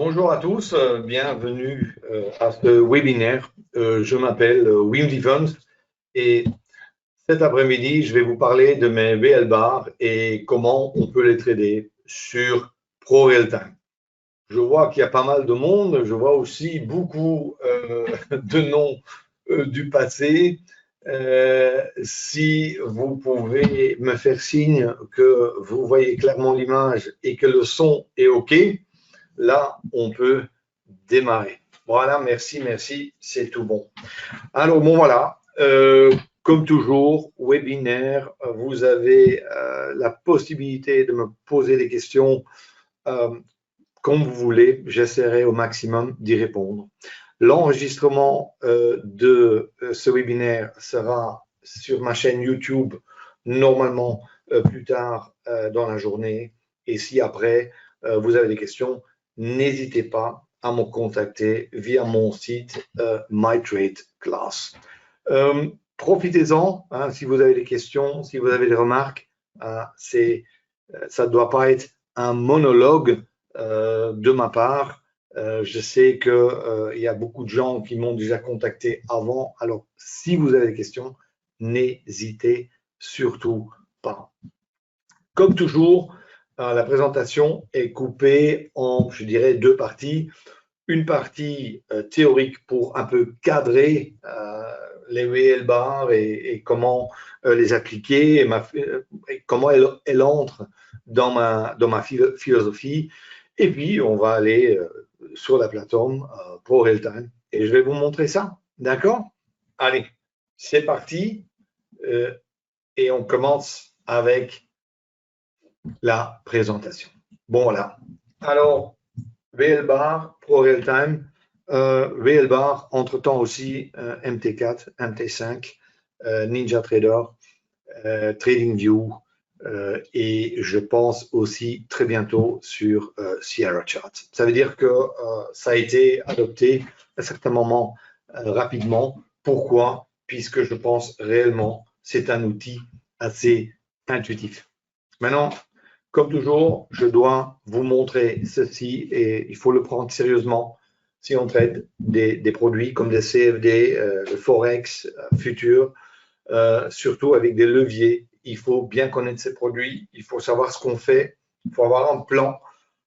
Bonjour à tous, bienvenue à ce webinaire. Je m'appelle Wim Divens et cet après-midi, je vais vous parler de mes VL bars et comment on peut les trader sur ProRealTime. Je vois qu'il y a pas mal de monde, je vois aussi beaucoup de noms du passé. Si vous pouvez me faire signe que vous voyez clairement l'image et que le son est OK, là, on peut démarrer. Voilà, merci, c'est tout bon. Alors, bon, voilà, comme toujours, webinaire, vous avez la possibilité de me poser des questions comme vous voulez. J'essaierai au maximum d'y répondre. L'enregistrement de ce webinaire sera sur ma chaîne YouTube, normalement plus tard dans la journée. Et si après, vous avez des questions, n'hésitez pas à me contacter via mon site MyTradeClass. Profitez-en, hein, si vous avez des questions, si vous avez des remarques, ça ne doit pas être un monologue de ma part. Je sais qu'il y a beaucoup de gens qui m'ont déjà contacté avant. Alors, si vous avez des questions, n'hésitez surtout pas. Comme toujours, la présentation est coupée en, je dirais, deux parties. Une partie théorique pour un peu cadrer les VL bars et comment les appliquer et comment elles entrent dans ma philosophie. Et puis, on va aller sur la plateforme ProRealTime et je vais vous montrer ça. D'accord? Allez, c'est parti. Et on commence avec la présentation. Bon, voilà. Alors, VL bar, ProRealTime, VL bar, entre-temps aussi MT4, MT5, NinjaTrader, TradingView et je pense aussi très bientôt sur Sierra Chart. Ça veut dire que ça a été adopté à un certain moment rapidement. Pourquoi? Puisque je pense réellement c'est un outil assez intuitif. Maintenant, comme toujours, je dois vous montrer ceci et il faut le prendre sérieusement si on traite des produits comme des CFD, le Forex, futurs, surtout avec des leviers. Il faut bien connaître ces produits, il faut savoir ce qu'on fait, il faut avoir un plan,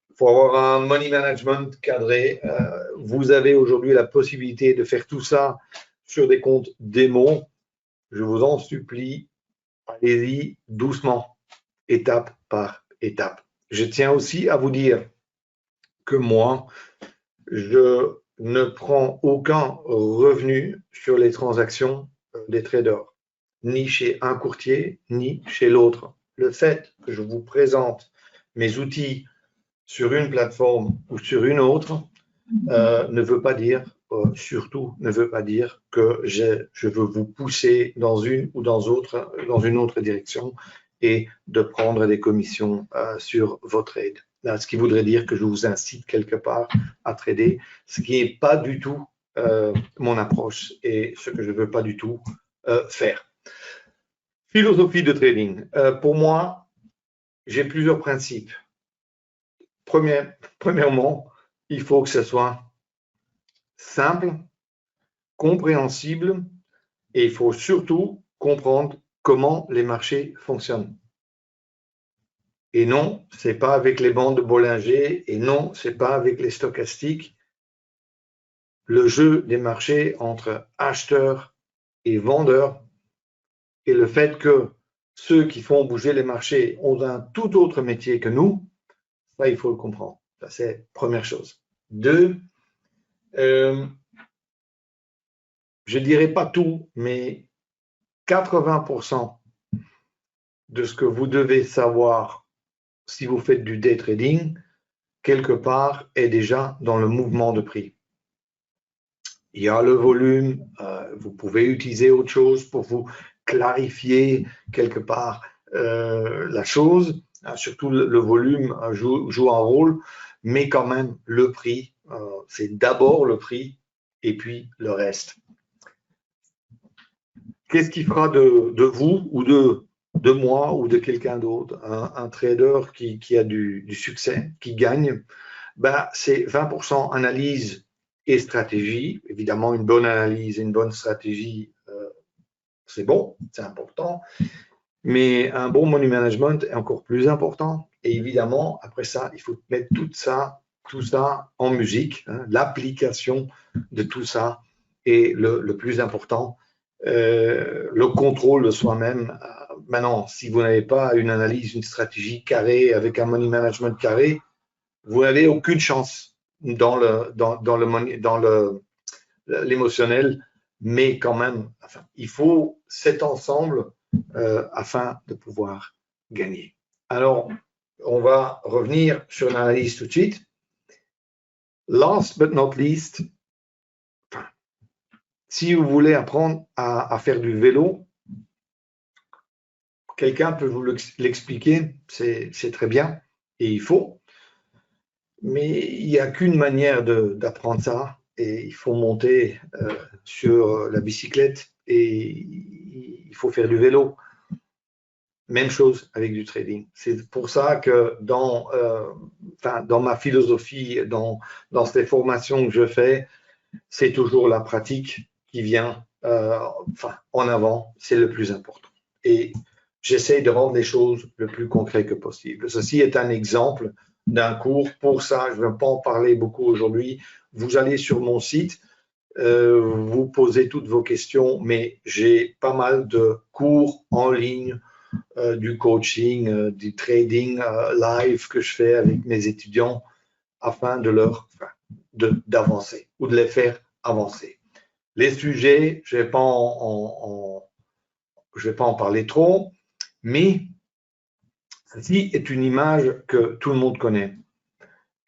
il faut avoir un money management cadré. Vous avez aujourd'hui la possibilité de faire tout ça sur des comptes démo. Je vous en supplie, allez-y doucement, étape par étape. Je tiens aussi à vous dire que moi, je ne prends aucun revenu sur les transactions des traders, ni chez un courtier, ni chez l'autre. Le fait que je vous présente mes outils sur une plateforme ou sur une autre ne veut pas dire, surtout ne veut pas dire que je veux vous pousser dans une ou dans une autre direction et de prendre des commissions sur vos trades. Ce qui voudrait dire que je vous incite quelque part à trader, ce qui n'est pas du tout mon approche et ce que je ne veux pas du tout faire. Philosophie de trading. Pour moi, j'ai plusieurs principes. Premièrement, il faut que ce soit simple, compréhensible et il faut surtout comprendre comment les marchés fonctionnent. Et non, ce n'est pas avec les bandes de Bollinger et non, ce n'est pas avec les stochastiques. Le jeu des marchés entre acheteurs et vendeurs et le fait que ceux qui font bouger les marchés ont un tout autre métier que nous, ça, il faut le comprendre. Ça, c'est première chose. Deux, je dirais pas tout, mais 80% de ce que vous devez savoir si vous faites du day trading, quelque part, est déjà dans le mouvement de prix. Il y a le volume, vous pouvez utiliser autre chose pour vous clarifier quelque part la chose, surtout le volume joue un rôle, mais quand même le prix, c'est d'abord le prix et puis le reste. Qu'est-ce qui fera de vous ou de moi ou de quelqu'un d'autre un trader qui a du succès, qui gagne? ben, c'est 20% analyse et stratégie. Évidemment, une bonne analyse et une bonne stratégie, c'est bon, c'est important. Mais un bon money management est encore plus important. Et évidemment, après ça, il faut mettre tout ça en musique. Hein, l'application de tout ça est le plus important. Le contrôle de soi-même. Maintenant, si vous n'avez pas une analyse, une stratégie carrée avec un money management carré, vous n'avez aucune chance dans l'émotionnel, mais quand même, enfin, il faut cet ensemble afin de pouvoir gagner. Alors, on va revenir sur l'analyse tout de suite. Last but not least, enfin, si vous voulez apprendre à faire du vélo, quelqu'un peut vous l'expliquer, c'est très bien et il faut, mais il n'y a qu'une manière d'apprendre ça et il faut monter sur la bicyclette et il faut faire du vélo. Même chose avec du trading. C'est pour ça que dans ma philosophie, dans ces formations que je fais, c'est toujours la pratique qui vient en avant. C'est le plus important. Et j'essaie de rendre les choses le plus concret que possible. Ceci est un exemple d'un cours. Pour ça, je ne vais pas en parler beaucoup aujourd'hui. Vous allez sur mon site, vous posez toutes vos questions, mais j'ai pas mal de cours en ligne, du coaching, du trading live que je fais avec mes étudiants afin d'avancer ou de les faire avancer. Les sujets, je ne vais pas en parler trop, mais ceci est une image que tout le monde connaît.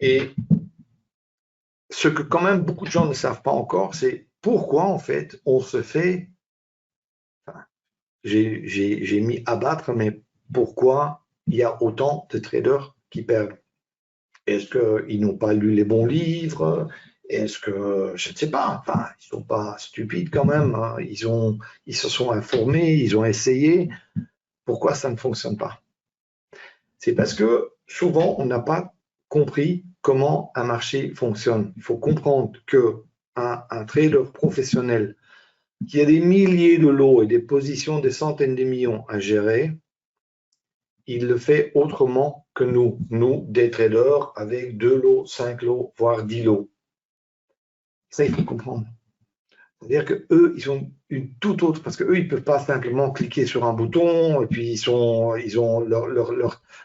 Et ce que quand même beaucoup de gens ne savent pas encore, c'est pourquoi en fait on se fait, j'ai mis abattre, mais pourquoi il y a autant de traders qui perdent? Est-ce qu'ils n'ont pas lu les bons livres? Est-ce que, je ne sais pas, enfin, ils ne sont pas stupides quand même, hein. Ils se sont informés, ils ont essayé. Pourquoi ça ne fonctionne pas? C'est parce que souvent, on n'a pas compris comment un marché fonctionne. Il faut comprendre qu'un trader professionnel qui a des milliers de lots et des positions, des centaines de millions à gérer, il le fait autrement que nous, des traders avec 2 lots, 5 lots, voire 10 lots. Ça, il faut comprendre. C'est-à-dire qu'eux, ils ont une toute autre, parce qu'eux, ils ne peuvent pas simplement cliquer sur un bouton et puis ils ont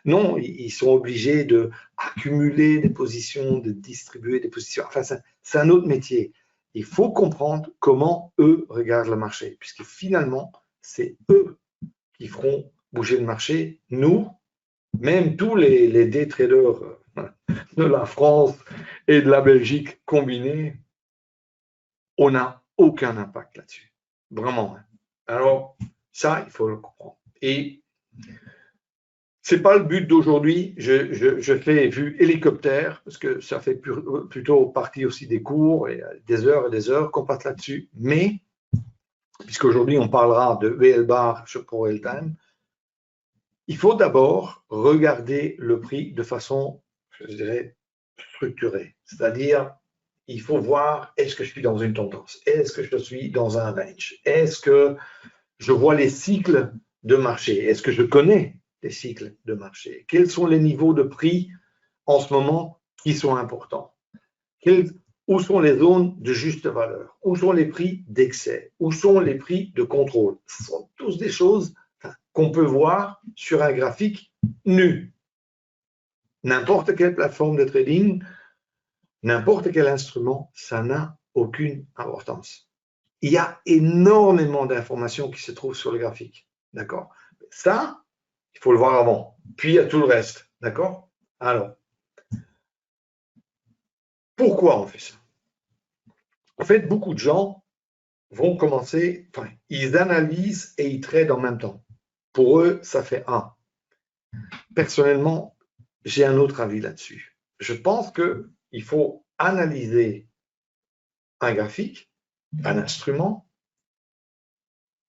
non, ils sont obligés d'accumuler des positions, de distribuer des positions. Enfin, c'est un autre métier. Il faut comprendre comment eux regardent le marché, puisque finalement, c'est eux qui feront bouger le marché. Nous, même tous les day traders de la France et de la Belgique combinés, on n'a aucun impact là-dessus. Vraiment. Alors, ça, il faut le comprendre. Et ce n'est pas le but d'aujourd'hui. Je fais vue hélicoptère, parce que ça fait plutôt partie aussi des cours et des heures qu'on passe là-dessus. Mais, puisqu'aujourd'hui, on parlera de VL bar pour L-Time, il faut d'abord regarder le prix de façon, je dirais, structurée. C'est-à-dire, il faut voir, est-ce que je suis dans une tendance? Est-ce que je suis dans un range? Est-ce que je vois les cycles de marché? Est-ce que je connais les cycles de marché? Quels sont les niveaux de prix en ce moment qui sont importants? Où sont les zones de juste valeur? Où sont les prix d'excès? Où sont les prix de contrôle? Ce sont tous des choses qu'on peut voir sur un graphique nu. N'importe quelle plateforme de trading, n'importe quel instrument, ça n'a aucune importance. Il y a énormément d'informations qui se trouvent sur le graphique. D'accord? Ça, il faut le voir avant. Puis il y a tout le reste. D'accord? Alors, pourquoi on fait ça? En fait, beaucoup de gens vont commencer, ils analysent et ils tradent en même temps. Pour eux, ça fait un. Personnellement, j'ai un autre avis là-dessus. Je pense qu'il faut analyser un graphique, un instrument,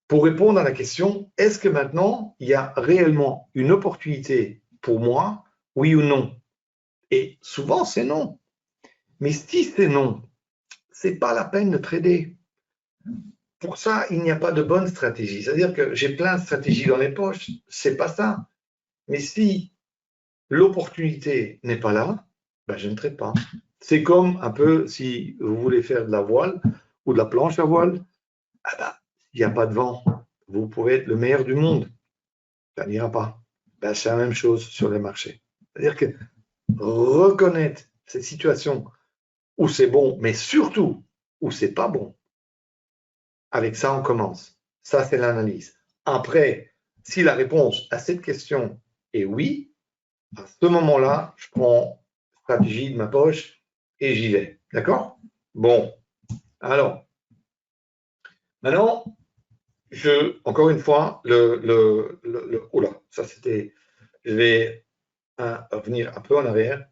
pour répondre à la question, est-ce que maintenant, il y a réellement une opportunité pour moi, oui ou non? Et souvent, c'est non. Mais si c'est non, c'est pas la peine de trader. Pour ça, il n'y a pas de bonne stratégie. C'est-à-dire que j'ai plein de stratégies dans les poches, c'est pas ça. Mais si l'opportunité n'est pas là, ben je ne trade pas. C'est comme un peu si vous voulez faire de la voile ou de la planche à voile, ah ben, il n'y a pas de vent. Vous pouvez être le meilleur du monde. Ça n'ira pas. Ben, c'est la même chose sur les marchés. C'est-à-dire que reconnaître ces situations où c'est bon, mais surtout où c'est pas bon, avec ça, on commence. Ça, c'est l'analyse. Après, si la réponse à cette question est oui, à ce moment-là, je prends la stratégie de ma poche et j'y vais. D'accord? Bon. Alors, maintenant, encore une fois, oula, ça c'était, je vais revenir un peu en arrière.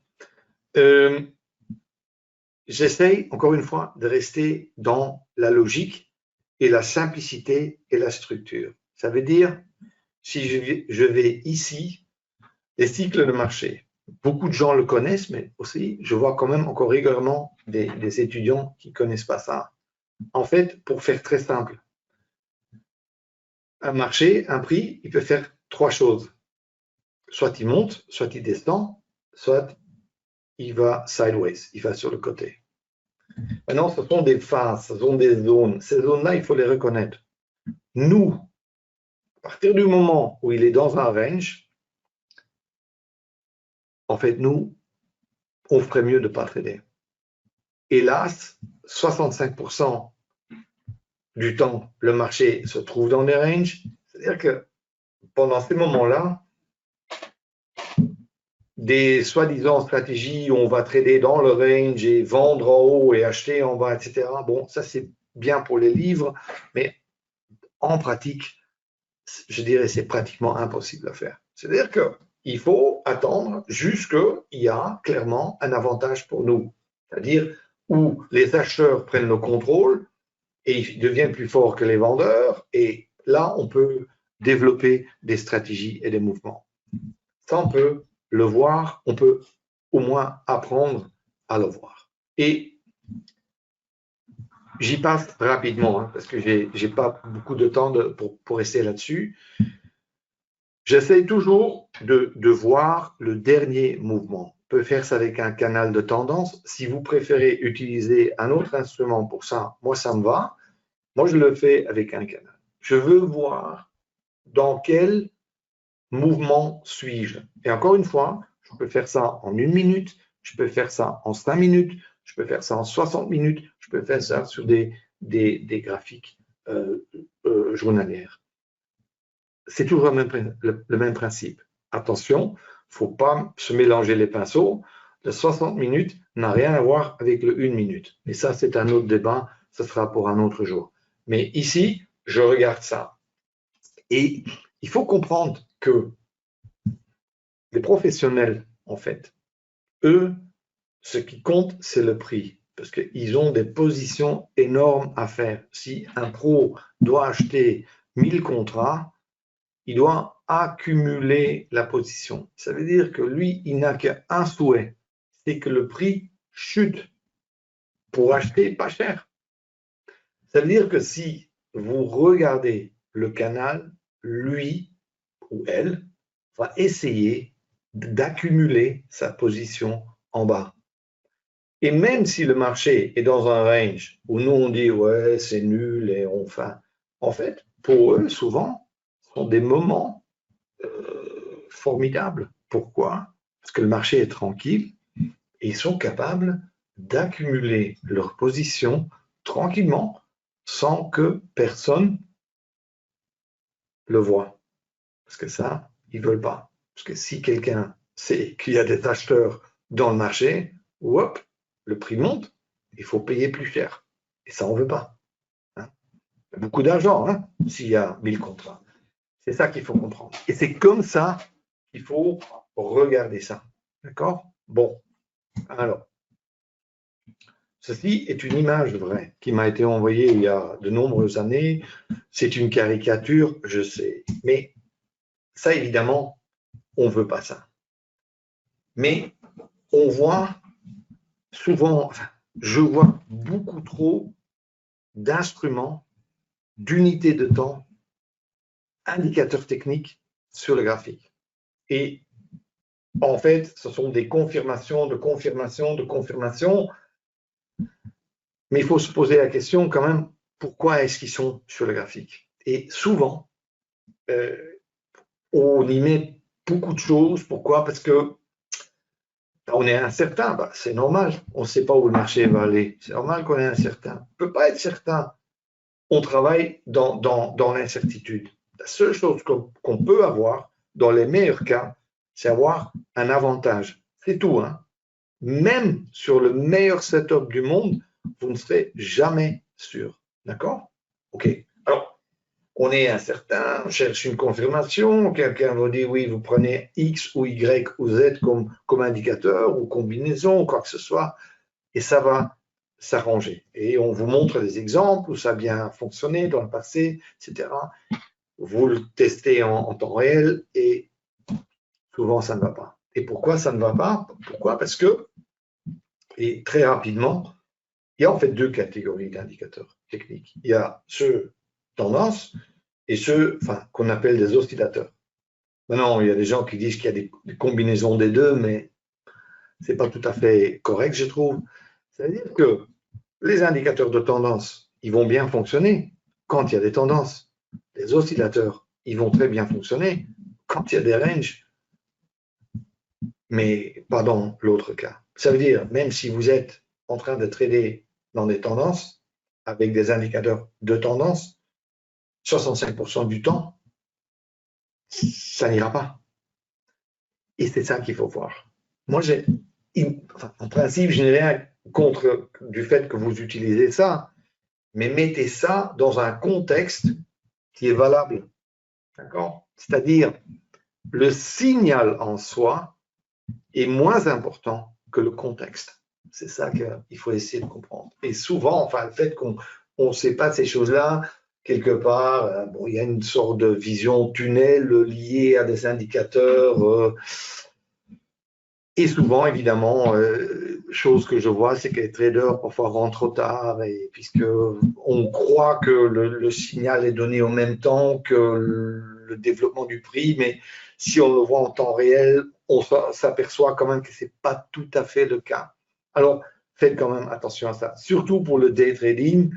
J'essaye, encore une fois, de rester dans la logique et la simplicité et la structure. Ça veut dire, si je vais ici, les cycles de marché. Beaucoup de gens le connaissent, mais aussi, je vois quand même encore régulièrement des étudiants qui ne connaissent pas ça. En fait, pour faire très simple, un marché, un prix, il peut faire trois choses. Soit il monte, soit il descend, soit il va sideways, il va sur le côté. Maintenant, ce sont des phases, ce sont des zones. Ces zones-là, il faut les reconnaître. Nous, à partir du moment où il est dans un range, en fait, nous, on ferait mieux de ne pas trader. Hélas, 65% du temps, le marché se trouve dans des ranges. C'est-à-dire que pendant ces moments-là, des soi-disant stratégies où on va trader dans le range et vendre en haut et acheter en bas, etc. Bon, ça c'est bien pour les livres, mais en pratique, je dirais c'est pratiquement impossible à faire. C'est-à-dire qu'il faut attendre jusqu'il y a clairement un avantage pour nous. C'est-à-dire où les acheteurs prennent le contrôle et ils deviennent plus forts que les vendeurs, et là, on peut développer des stratégies et des mouvements. Ça, on peut le voir, on peut au moins apprendre à le voir. Et j'y passe rapidement, hein, parce que j'ai pas beaucoup de temps pour rester là-dessus. J'essaie toujours de voir le dernier mouvement. On peut faire ça avec un canal de tendance. Si vous préférez utiliser un autre instrument pour ça, moi, ça me va. Moi, je le fais avec un canal. Je veux voir dans quel mouvement suis-je. Et encore une fois, je peux faire ça en 1 minute, je peux faire ça en 5 minutes, je peux faire ça en 60 minutes, je peux faire ça sur des graphiques journalières. C'est toujours le même principe. Attention, il ne faut pas se mélanger les pinceaux. Le 60 minutes n'a rien à voir avec le 1 minute. Et ça, c'est un autre débat, ce sera pour un autre jour. Mais ici, je regarde ça. Et il faut comprendre que les professionnels, en fait, eux, ce qui compte, c'est le prix. Parce qu'ils ont des positions énormes à faire. Si un pro doit acheter 1000 contrats, il doit accumuler la position. Ça veut dire que lui, il n'a qu'un souhait, c'est que le prix chute pour acheter pas cher. Ça veut dire que si vous regardez le canal, lui ou elle va essayer d'accumuler sa position en bas. Et même si le marché est dans un range où nous on dit ouais c'est nul et on fait, en fait pour eux souvent ce sont des moments formidables. Pourquoi? Parce que le marché est tranquille et ils sont capables d'accumuler leur position tranquillement sans que personne le voit. Parce que ça, ils ne veulent pas. Parce que si quelqu'un sait qu'il y a des acheteurs dans le marché, hop, le prix monte, il faut payer plus cher. Et ça, on ne veut pas. Hein. Il y a beaucoup d'argent hein, s'il y a 1000 contrats. C'est ça qu'il faut comprendre. Et c'est comme ça qu'il faut regarder ça. D'accord? Bon, alors, ceci est une image vraie qui m'a été envoyée il y a de nombreuses années. C'est une caricature, je sais. Mais ça, évidemment, on ne veut pas ça. Mais on voit souvent, enfin, je vois beaucoup trop d'instruments, d'unités de temps, indicateurs techniques sur le graphique. Et en fait, ce sont des confirmations, de confirmations, de confirmations. Mais il faut se poser la question quand même, pourquoi est-ce qu'ils sont sur le graphique? Et souvent, on y met beaucoup de choses. Pourquoi? Parce que on est incertain. Bah, c'est normal. On ne sait pas où le marché va aller. C'est normal qu'on est incertain. On ne peut pas être certain. On travaille dans l'incertitude. La seule chose qu'on peut avoir, dans les meilleurs cas, c'est avoir un avantage. C'est tout, hein. Même sur le meilleur setup du monde, vous ne serez jamais sûr. D'accord? OK. Alors, on est incertain, on cherche une confirmation, quelqu'un vous dit oui, vous prenez X ou Y ou Z comme indicateur ou combinaison ou quoi que ce soit, et ça va s'arranger. Et on vous montre des exemples où ça a bien fonctionné dans le passé, etc. Vous le testez en temps réel et souvent ça ne va pas. Et pourquoi ça ne va pas? Pourquoi? Parce que, et très rapidement, il y a en fait deux catégories d'indicateurs techniques. Il y a ceux tendance et ceux qu'on appelle des oscillateurs. Maintenant, il y a des gens qui disent qu'il y a des combinaisons des deux, mais ce n'est pas tout à fait correct, je trouve. C'est-à-dire que les indicateurs de tendance, ils vont bien fonctionner quand il y a des tendances. Les oscillateurs, ils vont très bien fonctionner quand il y a des ranges, mais pas dans l'autre cas. Ça veut dire, même si vous êtes en train de trader dans des tendances, avec des indicateurs de tendance, 65% du temps, ça n'ira pas. Et c'est ça qu'il faut voir. Moi, en principe, je n'ai rien contre du fait que vous utilisez ça, mais mettez ça dans un contexte qui est valable. D'accord? C'est-à-dire, le signal en soi est moins important que le contexte. C'est ça qu'il faut essayer de comprendre. Et souvent, le fait qu'on ne sait pas ces choses-là, quelque part, bon, il y a une sorte de vision tunnel liée à des indicateurs. Et souvent, évidemment, chose que je vois, c'est que les traders parfois rentrent trop tard, et puisque on croit que le signal est donné en même temps que le développement du prix, mais si on le voit en temps réel, on s'aperçoit quand même que c'est pas tout à fait le cas. Alors, faites quand même attention à ça. Surtout pour le day trading,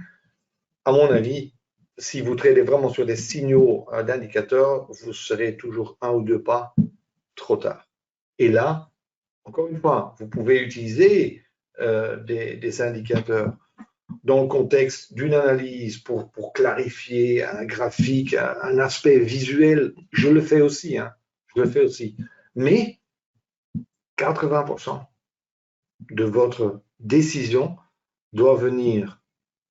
à mon avis, si vous tradez vraiment sur des signaux d'indicateurs, vous serez toujours un ou deux pas trop tard. Et là, encore une fois, vous pouvez utiliser des indicateurs dans le contexte d'une analyse pour clarifier un graphique, un aspect visuel. Je le fais aussi, hein, je le fais aussi. Mais 80% de votre décision doit venir,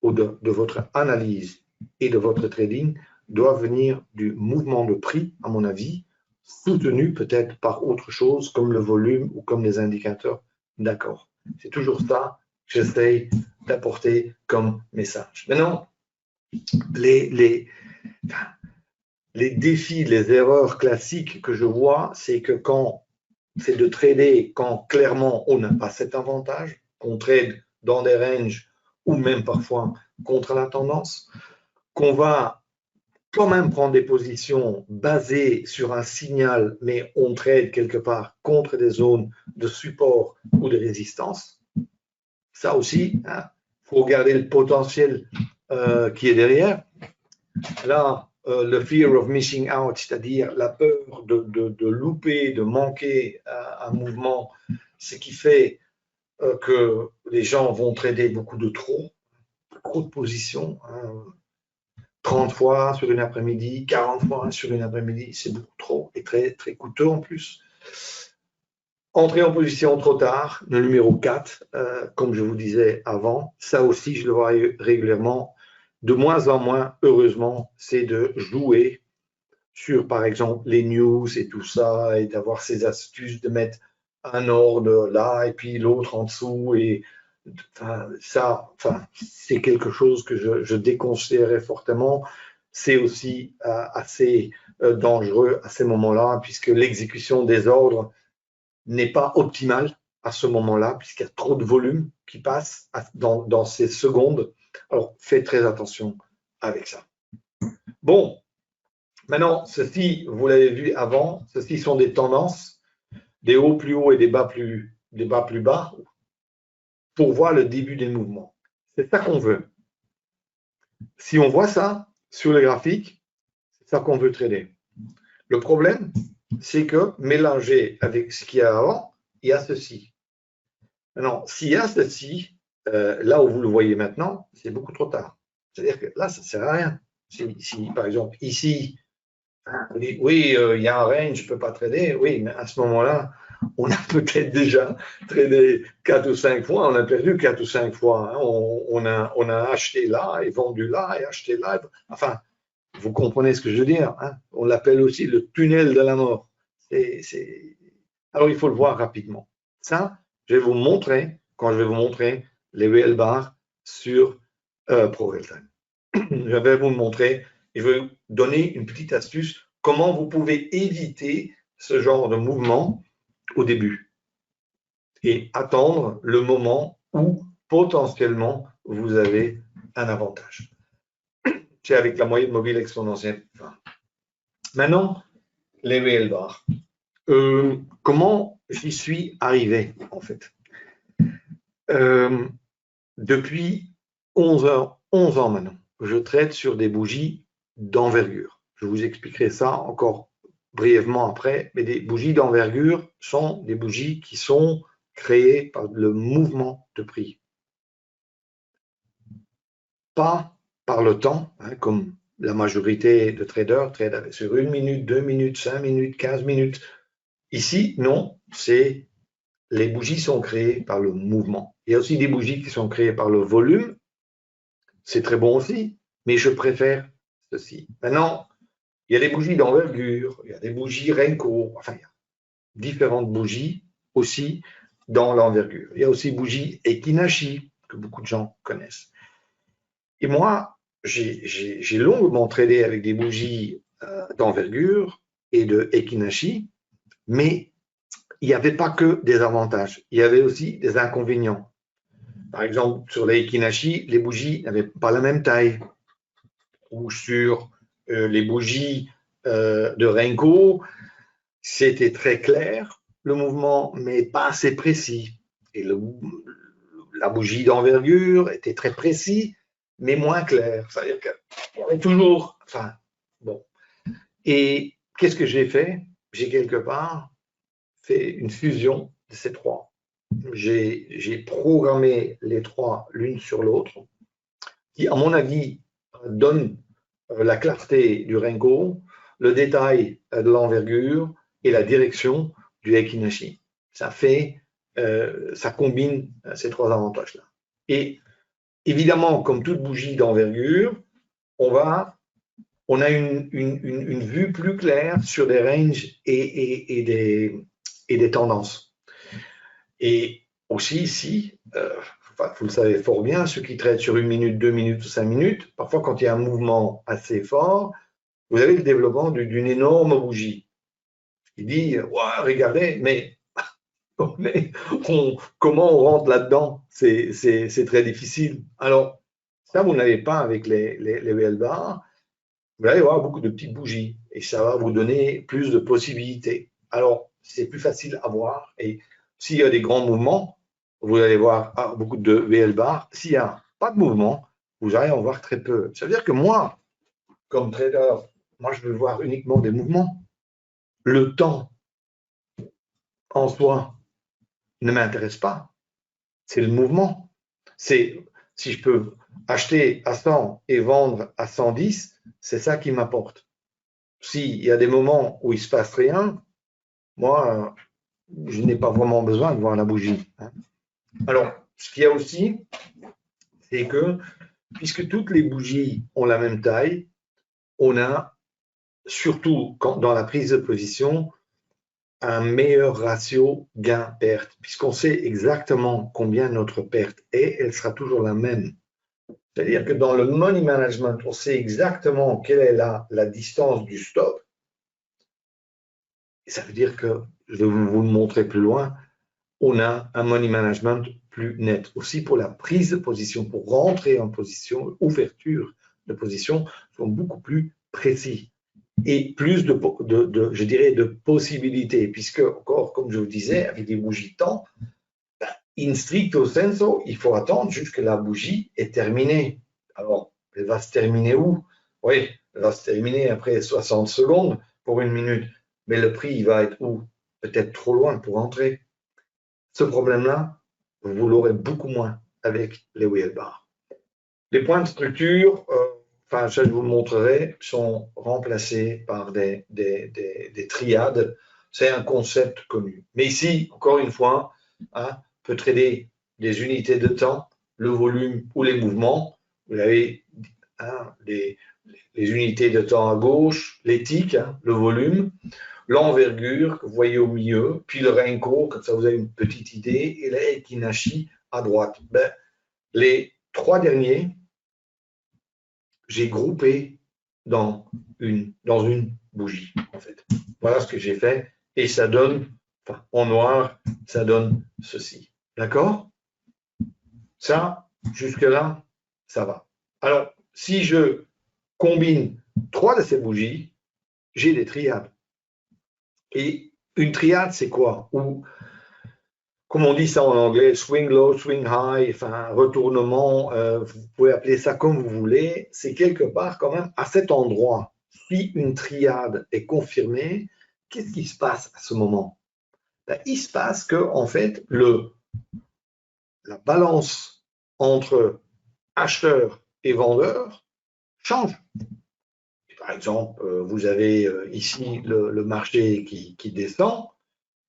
ou de votre analyse et de votre trading, doit venir du mouvement de prix, à mon avis, soutenu peut-être par autre chose comme le volume ou comme les indicateurs. D'accord. C'est toujours ça que j'essaie d'apporter comme message. Maintenant, les défis, les erreurs classiques que je vois, c'est que quand c'est de trader, quand clairement on n'a pas cet avantage, qu'on trade dans des ranges ou même parfois contre la tendance, qu'on va quand même prendre des positions basées sur un signal, mais on trade quelque part contre des zones de support ou de résistance. Ça aussi, il faut regarder le potentiel qui est derrière. Là, le fear of missing out, c'est-à-dire la peur de louper, de manquer un mouvement, ce qui fait que les gens vont trader beaucoup de trop de positions. 30 fois sur une après-midi, 40 fois sur une après-midi, c'est beaucoup trop et très, très coûteux en plus. Entrer en position trop tard, le numéro 4, comme je vous disais avant, ça aussi je le vois régulièrement. De moins en moins, heureusement, c'est de jouer sur, par exemple, les news et tout ça, et d'avoir ces astuces de mettre un ordre là et puis l'autre en dessous. Et c'est quelque chose que je déconseillerais fortement. C'est aussi assez dangereux à ces moments-là, puisque l'exécution des ordres n'est pas optimale à ce moment-là, puisqu'il y a trop de volume qui passe dans ces secondes. Alors, faites très attention avec ça. Bon, maintenant, ceci, vous l'avez vu avant, ceci sont des tendances, des hauts plus hauts et des bas plus bas, pour voir le début des mouvements. C'est ça qu'on veut. Si on voit ça sur le graphique, c'est ça qu'on veut trader. Le problème, c'est que mélangé avec ce qu'il y a avant, il y a ceci. Maintenant, s'il y a ceci, là où vous le voyez maintenant, c'est beaucoup trop tard. C'est-à-dire que là, ça ne sert à rien. Si, par exemple, ici, on dit, oui, il y a un range, je ne peux pas trader. Oui, mais à ce moment-là, on a peut-être déjà tradé 4 ou 5 fois, on a perdu 4 ou 5 fois. Hein. On a acheté là et vendu là et acheté là. Enfin, vous comprenez ce que je veux dire. Hein. On l'appelle aussi le tunnel de la mort. Alors, il faut le voir rapidement. Ça, je vais vous montrer quand je vais vous montrer les VL bars sur ProRealTime. Je vais vous montrer et je vais vous donner une petite astuce comment vous pouvez éviter ce genre de mouvement au début et attendre le moment où potentiellement vous avez un avantage. C'est avec la moyenne mobile exponentielle. Maintenant, les VL bars. Comment j'y suis arrivé en fait? Depuis 11 ans maintenant, je trade sur des bougies d'envergure. Je vous expliquerai ça encore brièvement après, mais des bougies d'envergure sont des bougies qui sont créées par le mouvement de prix. Pas par le temps, hein, comme la majorité de traders trade sur 1 minute, 2 minutes, 5 minutes, 15 minutes. Ici, non, c'est les bougies sont créées par le mouvement. Il y a aussi des bougies qui sont créées par le volume. C'est très bon aussi, mais je préfère ceci. Maintenant, il y a des bougies d'envergure, il y a des bougies Renko, enfin, il y a différentes bougies aussi dans l'envergure. Il y a aussi bougies Ekinashi, que beaucoup de gens connaissent. Et moi, j'ai longuement tradé avec des bougies d'envergure et de Ekinashi, mais il n'y avait pas que des avantages, il y avait aussi des inconvénients. Par exemple, sur les Ekinashi, les bougies n'avaient pas la même taille. Ou sur les bougies de Renko, c'était très clair, le mouvement, mais pas assez précis. Et la bougie d'envergure était très précis, mais moins clair. C'est-à-dire qu'il y avait toujours... Enfin, bon. Et qu'est-ce que j'ai fait? J'ai quelque part fait une fusion de ces trois. J'ai programmé les trois l'une sur l'autre, qui, à mon avis, donne la clarté du Renko, le détail de l'envergure et la direction du Ekinashi. Ça combine ces trois avantages-là. Et évidemment, comme toute bougie d'envergure, on a une vue plus claire sur des ranges et des tendances. Et aussi ici, vous le savez fort bien, ceux qui traitent sur 1 minute, 2 minutes ou 5 minutes, parfois quand il y a un mouvement assez fort, vous avez le développement d'une énorme bougie qui dit ouais, regardez, mais comment on rentre là-dedans? C'est très difficile. Alors, ça, vous n'avez pas avec les VL bars. Vous allez avoir beaucoup de petites bougies et ça va vous donner plus de possibilités. Alors, c'est plus facile à voir et s'il y a des grands mouvements, vous allez voir beaucoup de VL bars. S'il n'y a pas de mouvement, vous allez en voir très peu. Ça veut dire que moi, comme trader, moi, je veux voir uniquement des mouvements. Le temps en soi ne m'intéresse pas. C'est le mouvement. C'est si je peux acheter à 100 et vendre à 110, c'est ça qui m'apporte. S'il y a des moments où il ne se passe rien, moi, je n'ai pas vraiment besoin de voir la bougie. Alors, ce qu'il y a aussi, c'est que puisque toutes les bougies ont la même taille, on a, surtout dans la prise de position, un meilleur ratio gain-perte, puisqu'on sait exactement combien notre perte est, elle sera toujours la même. C'est-à-dire que dans le money management, on sait exactement quelle est la distance du stop. Et ça veut dire que, je vais vous le montrer plus loin, on a un money management plus net. Aussi pour la prise de position, pour rentrer en position, ouverture de position, sont beaucoup plus précis et plus je dirais, de possibilités, puisque, encore, comme je vous disais, avec des bougies temps, in stricto sensu, il faut attendre jusqu'à la bougie est terminée. Alors, elle va se terminer où? Oui, elle va se terminer après 60 secondes pour une minute, mais le prix il va être où? Peut-être trop loin pour entrer. Ce problème-là, vous l'aurez beaucoup moins avec les wheel bars. Les points de structure, enfin, je vous le montrerai, sont remplacés par des triades. C'est un concept connu. Mais ici, encore une fois, hein, peut trader des unités de temps, le volume ou les mouvements. Vous avez hein, les unités de temps à gauche, les ticks, hein, le volume, l'envergure que vous voyez au milieu, puis le Renko, comme ça vous avez une petite idée, et la Ekinashi à droite. Ben, les trois derniers, j'ai groupé dans une bougie, en fait. Voilà ce que j'ai fait, et ça donne, enfin, en noir, ça donne ceci. D'accord? Ça, jusque-là, ça va. Alors, si je combine trois de ces bougies, j'ai des triades. Et une triade, c'est quoi? Ou, comme on dit ça en anglais, swing low, swing high, enfin, retournement, vous pouvez appeler ça comme vous voulez. C'est quelque part quand même à cet endroit. Si une triade est confirmée, qu'est-ce qui se passe à ce moment? Ben, il se passe que, en fait, la balance entre acheteur et vendeur change. Par exemple, vous avez ici le marché qui descend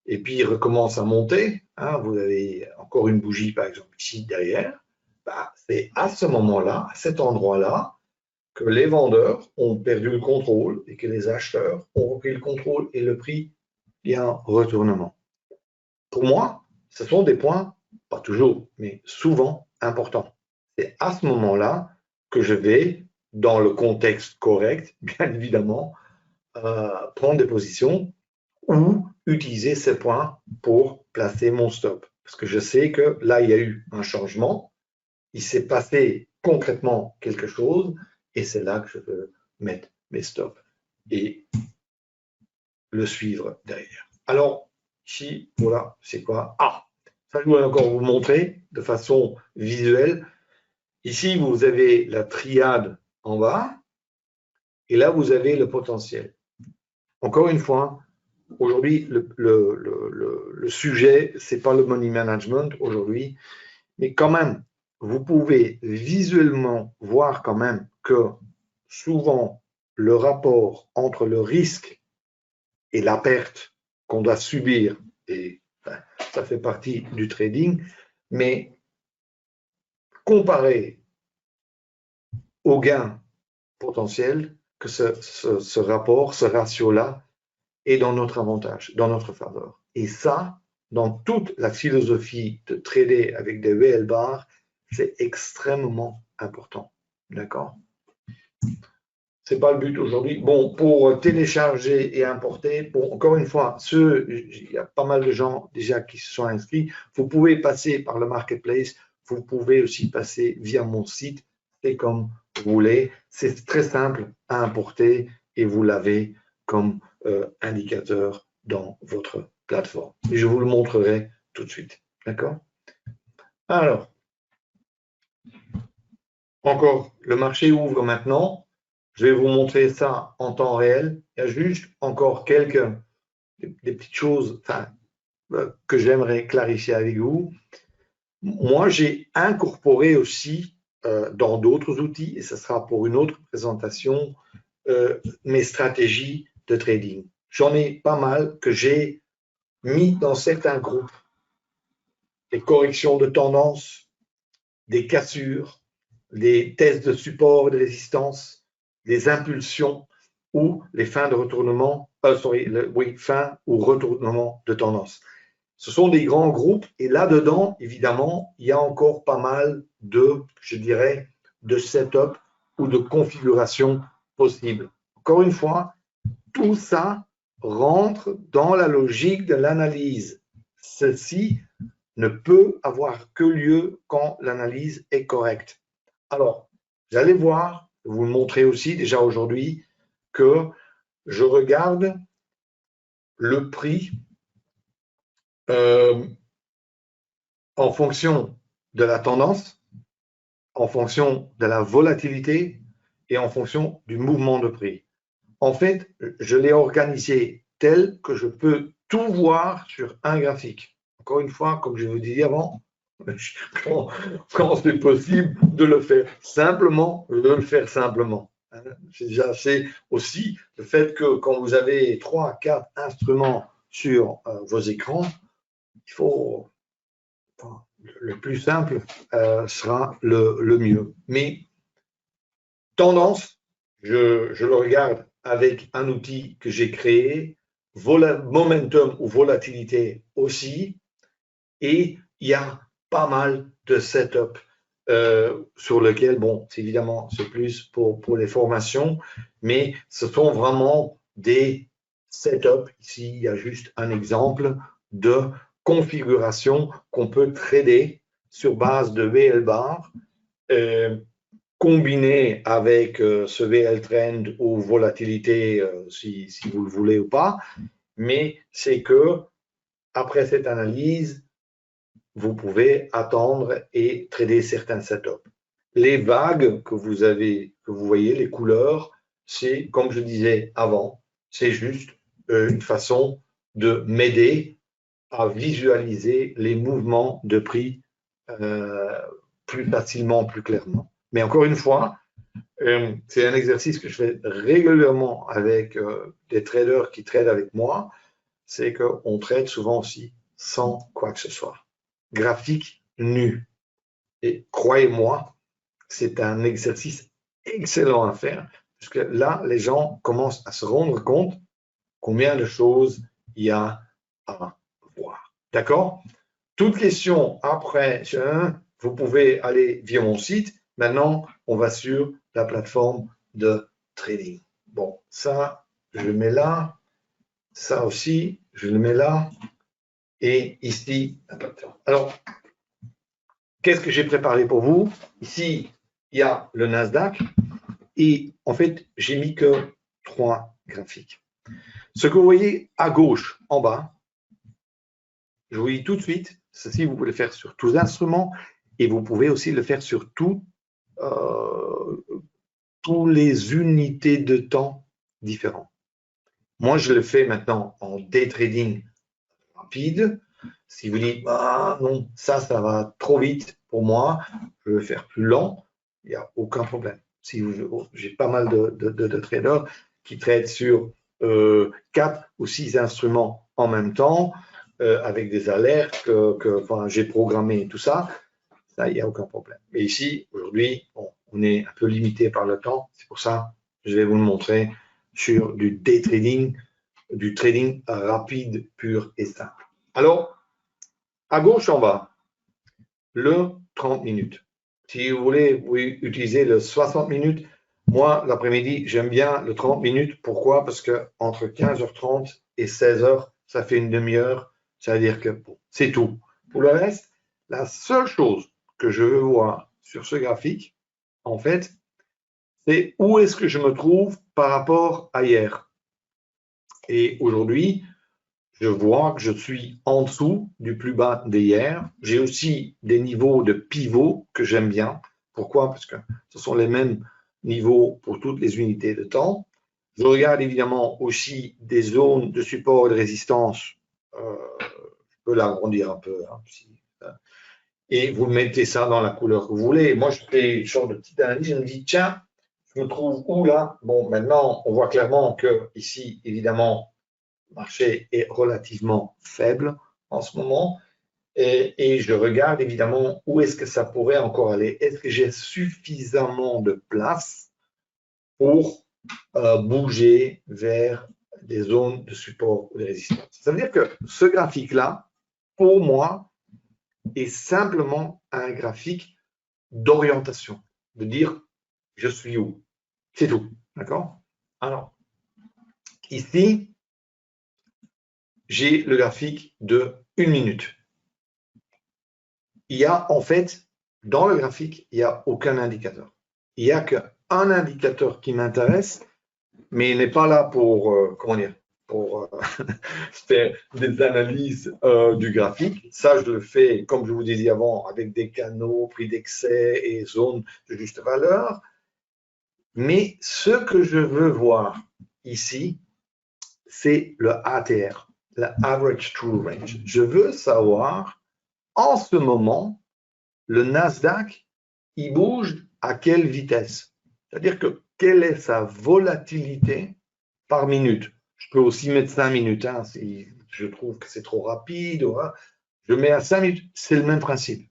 et puis il recommence à monter. Hein, vous avez encore une bougie, par exemple, ici derrière. Bah, c'est à ce moment-là, à cet endroit-là, que les vendeurs ont perdu le contrôle et que les acheteurs ont repris le contrôle et le prix, il y a un retournement. Pour moi, ce sont des points, pas toujours, mais souvent importants. C'est à ce moment-là que je vais, dans le contexte correct, bien évidemment, prendre des positions ou utiliser ces points pour placer mon stop. Parce que je sais que là, il y a eu un changement, il s'est passé concrètement quelque chose, et c'est là que je veux mettre mes stops et le suivre derrière. Alors, ici, voilà, c'est quoi? Ah, ça je voulais encore vous montrer de façon visuelle. Ici, vous avez la triade en bas, et là, vous avez le potentiel. Encore une fois, aujourd'hui, le sujet, ce n'est pas le money management aujourd'hui, mais quand même, vous pouvez visuellement voir quand même que souvent, le rapport entre le risque et la perte qu'on doit subir, et enfin, ça fait partie du trading, mais comparé au gain potentiel, que ce rapport, ce ratio-là, est dans notre avantage, dans notre faveur. Et ça, dans toute la philosophie de trader avec des VL bars, c'est extrêmement important. D'accord? C'est pas le but aujourd'hui. Bon, pour télécharger et importer, pour encore une fois, il y a pas mal de gens déjà qui se sont inscrits. Vous pouvez passer par le marketplace. Vous pouvez aussi passer via mon site. C'est comme vous voulez. C'est très simple à importer et vous l'avez comme indicateur dans votre plateforme. Et je vous le montrerai tout de suite. D'accord? Alors, encore, le marché ouvre maintenant. Je vais vous montrer ça en temps réel. Il y a juste encore des petites choses que j'aimerais clarifier avec vous. Moi, j'ai incorporé aussi dans d'autres outils, et ce sera pour une autre présentation, mes stratégies de trading. J'en ai pas mal que j'ai mis dans certains groupes. Des corrections de tendance, des cassures, des tests de support et de résistance, des impulsions ou les fins de retournement, fin ou retournement de tendance. Ce sont des grands groupes et là-dedans, évidemment, il y a encore pas mal de, je dirais, de setup ou de configuration possible. Encore une fois, tout ça rentre dans la logique de l'analyse. ceci ne peut avoir que lieu quand l'analyse est correcte. Alors, vous allez voir, vous le montrer aussi déjà aujourd'hui, que je regarde le prix en fonction de la tendance, en fonction de la volatilité et en fonction du mouvement de prix. En fait, je l'ai organisé tel que je peux tout voir sur un graphique. Encore une fois, comme je vous disais avant, quand c'est possible de le faire simplement, de le faire simplement. C'est aussi le fait que quand vous avez 3, 4 instruments sur vos écrans, il faut, le plus simple sera le mieux. Mais tendance, je le regarde avec un outil que j'ai créé, momentum ou volatilité aussi, et il y a pas mal de setup sur lequel, bon, évidemment, c'est plus pour les formations, mais ce sont vraiment des setups. Ici, il y a juste un exemple de configuration qu'on peut trader sur base de VL bar, combiné avec ce VL trend ou volatilité, si vous le voulez ou pas, mais c'est que après cette analyse, vous pouvez attendre et trader certains setups. Les vagues que vous voyez, les couleurs, c'est, comme je disais avant, c'est juste une façon de m'aider à visualiser les mouvements de prix plus facilement, plus clairement. Mais encore une fois, c'est un exercice que je fais régulièrement avec des traders qui tradent avec moi, c'est qu'on trade souvent aussi sans quoi que ce soit. Graphique nu. Et croyez-moi, c'est un exercice excellent à faire, parce que là, les gens commencent à se rendre compte combien de choses il y a à voir. D'accord? Toute question après, vous pouvez aller via mon site. Maintenant, on va sur la plateforme de trading. Bon, ça, je le mets là. Ça aussi, je le mets là. Et ici, la plateforme. Alors, qu'est-ce que j'ai préparé pour vous? Ici, il y a le Nasdaq. Et en fait, j'ai mis que 3 graphiques. Ce que vous voyez à gauche, en bas, je vous dis tout de suite, ceci, vous pouvez le faire sur tous les instruments et vous pouvez aussi le faire sur toutes les unités de temps différents. Moi, je le fais maintenant en day trading rapide. Si vous dites, ah non, ça va trop vite pour moi, je vais faire plus lent, il n'y a aucun problème. Si j'ai pas mal de traders qui tradent sur 4 ou 6 instruments en même temps, avec des alertes que j'ai programmées et tout ça, il n'y a aucun problème. Mais ici, aujourd'hui, bon, on est un peu limité par le temps. C'est pour ça que je vais vous le montrer sur du day trading, du trading rapide, pur et simple. Alors, à gauche en bas, le 30 minutes. Si vous voulez utiliser le 60 minutes, moi, l'après-midi, j'aime bien le 30 minutes. Pourquoi? Parce que entre 15h30 et 16h, ça fait une demi-heure. Ça veut dire que bon, c'est tout. Pour le reste, la seule chose que je veux voir sur ce graphique, en fait, c'est où est-ce que je me trouve par rapport à hier. Et aujourd'hui, je vois que je suis en dessous du plus bas d'hier. J'ai aussi des niveaux de pivot que j'aime bien. Pourquoi? Parce que ce sont les mêmes niveaux pour toutes les unités de temps. Je regarde évidemment aussi des zones de support et de résistance. Je peux l'agrandir un peu. Et vous mettez ça dans la couleur que vous voulez. Moi, je fais une sorte de petite analyse. Je me dis, tiens, je me trouve où là? Bon, maintenant, on voit clairement que ici, évidemment, le marché est relativement faible en ce moment. Et je regarde évidemment où est-ce que ça pourrait encore aller. Est-ce que j'ai suffisamment de place pour bouger vers des zones de support ou de résistance? Ça veut dire que ce graphique-là, pour moi, est simplement un graphique d'orientation, de dire je suis où. C'est tout. D'accord? Alors, ici, j'ai le graphique de 1 minute. Il y a en fait, dans le graphique, il n'y a aucun indicateur. Il n'y a qu'un indicateur qui m'intéresse, mais il n'est pas là pour, comment dire, pour faire des analyses du graphique. Ça, je le fais, comme je vous disais avant, avec des canaux, prix d'excès et zones de juste valeur. Mais ce que je veux voir ici, c'est le ATR, le Average True Range. Je veux savoir, en ce moment, le Nasdaq, il bouge à quelle vitesse? C'est-à-dire que quelle est sa volatilité par minute? Je peux aussi mettre 5 minutes, hein, si je trouve que c'est trop rapide. Hein, je mets à 5 minutes, c'est le même principe.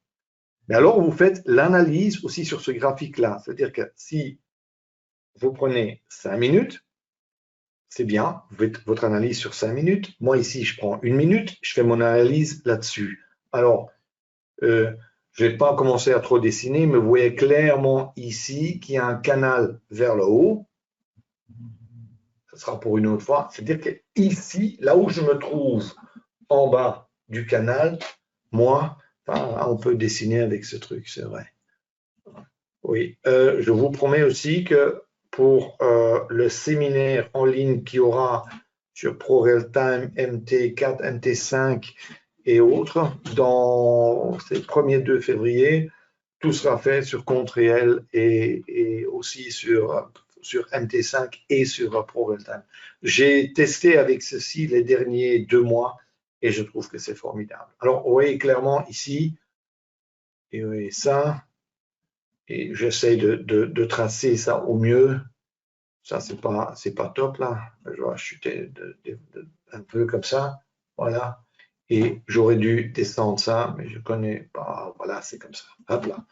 Mais alors, vous faites l'analyse aussi sur ce graphique-là. C'est-à-dire que si vous prenez 5 minutes, c'est bien, vous faites votre analyse sur 5 minutes. Moi, ici, je prends 1 minute, je fais mon analyse là-dessus. Alors, je ne vais pas commencer à trop dessiner, mais vous voyez clairement ici qu'il y a un canal vers le haut. Ce sera pour une autre fois. C'est-à-dire qu'ici, là où je me trouve en bas du canal, moi, on peut dessiner avec ce truc, c'est vrai. Oui, je vous promets aussi que pour le séminaire en ligne qui aura sur ProRealTime, MT4, MT5 et autres, dans ces premiers 2 février, tout sera fait sur compte réel et aussi sur MT5 et sur ProRealTime. J'ai testé avec ceci les derniers 2 mois et je trouve que c'est formidable. Alors, vous voyez clairement ici, et vous voyez ça, et j'essaie de tracer ça au mieux. Ça, c'est pas top là. Je vais chuter un peu comme ça. Voilà. Et j'aurais dû descendre ça, mais je connais pas. Voilà, c'est comme ça. Hop là.